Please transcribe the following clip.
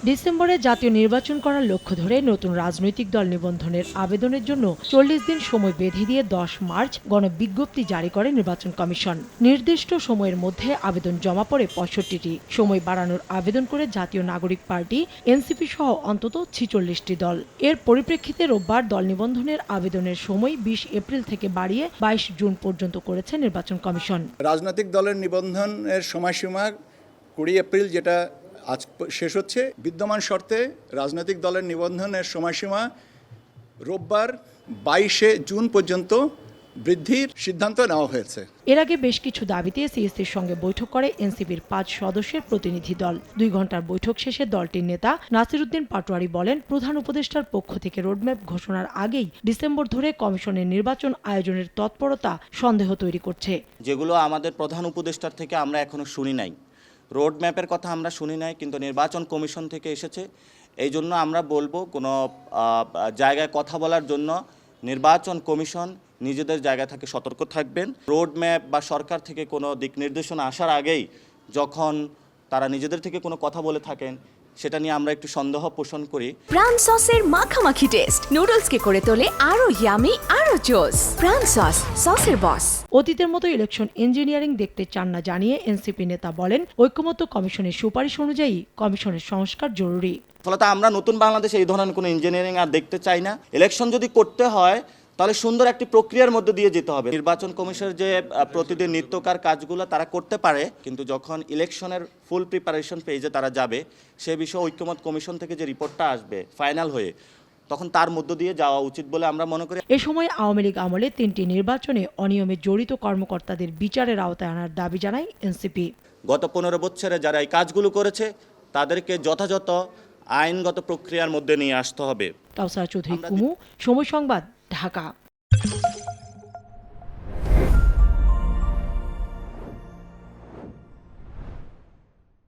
ডিসেম্বরে জাতীয় নির্বাচন করার লক্ষ্য ধরে নতুন রাজনৈতিক দল নিবন্ধনের আবেদনের জন্য ৪০ দিন সময় বেঁধে দিয়ে ১০ মার্চ গণবিজ্ঞপ্তি জারি করে নির্বাচন কমিশন। নির্দিষ্ট সময়ের মধ্যে আবেদন জমা পড়ে ৬৫টি। সময় বাড়ানোর আবেদন করে জাতীয় নাগরিক পার্টি, এনসিপি সহ অন্তত ৪৬টি দল। এর পরিপ্রেক্ষিতে রোববার দল নিবন্ধনের আবেদনের সময় ২০ এপ্রিল থেকে বাড়িয়ে ২২ জুন পর্যন্ত করেছে নির্বাচন কমিশন। রাজনৈতিক দলের নিবন্ধনের সময়সীমা ২০ এপ্রিল, যেটা আজ শেষ হচ্ছে। বিদ্যমান শর্তে রাজনৈতিক দলের নিবন্ধনের সময়সীমা রোববার ২২ জুন পর্যন্ত বৃদ্ধির সিদ্ধান্ত নেওয়া হয়েছে। এর আগে বেশ কিছু দাবিতে সিএসির সঙ্গে বৈঠক করে এনসিপির ৫ সদস্যের প্রতিনিধি দল। ২ ঘণ্টার বৈঠক শেষে দলটির নেতা নাসিরউদ্দিন পাটোয়ারি বলেন, প্রধান উপদেষ্টার পক্ষ থেকে রোডম্যাপ ঘোষণার আগেই ডিসেম্বর ধরে কমিশনের নির্বাচন আয়োজনের তৎপরতা সন্দেহ তৈরি করছে। যেগুলো আমাদের প্রধান উপদেষ্টার থেকে আমরা এখনো শুনি নাই, রোড ম্যাপের কথা আমরা শুনি নাই, কিন্তু নির্বাচন কমিশন থেকে এসেছে। এই জন্য আমরা বলবো, কোনো জায়গায় কথা বলার জন্য নির্বাচন কমিশন নিজেদের জায়গা থেকে সতর্ক থাকবেন। রোড ম্যাপ বা সরকার থেকে কোনো দিক নির্দেশনা আসার আগেই যখন তারা নিজেদের থেকে কোনো কথা বলে থাকেন, সেটা নিয়ে আমরা একটু সন্দেহ পোষণ করি। প্রাণ সসের মাখামাখি টেস্ট নুডলসকে করে তোলে আরো ইয়ামি, আরো জোস। প্রাণ সস, সসের বস। অতীতের মতো ইলেকশন ইঞ্জিনিয়ারিং দেখতে চান না জানিয়ে এনসিপি নেতা বলেন, ঐকমত্য কমিশনের সুপারিশ অনুযায়ী কমিশনের সংস্কার জরুরি। ফলত আমরা নতুন বাংলাদেশে এই ধরনের কোনো ইঞ্জিনিয়ারিং আর দেখতে চাই না। ইলেকশন যদি করতে হয় তাহলে সুন্দর একটি প্রক্রিয়ার মধ্যে দিয়ে যেতে হবে। নির্বাচন কমিশনের যে প্রতিদিন নিত্যকার কাজগুলো তারা করতে পারে, কিন্তু যখন ইলেকশনের ফুল প্রিপারেশন পেজে তারা যাবে, সে বিষয়ে ঐকমত্য কমিশন থেকে যে রিপোর্টটা আসবে ফাইনাল হয়ে, তখন তার মধ্য দিয়ে যাওয়া উচিত বলে আমরা মনে করি। এ সময় আওয়ামী লীগ আমলে ৩টি নির্বাচনে অনিয়মে জড়িত কর্মকর্তাদের বিচারের আওতায় আনার দাবি জানায় এনসিপি। গত ১৫ বছরে যারা এই কাজগুলো করেছে তাদেরকে যথাযথ আইনগত প্রক্রিয়ার মধ্যে নিয়ে আসতে হবে। কাউসার চৌধুরী কুমু, সময় সংবাদ, ঢাকা।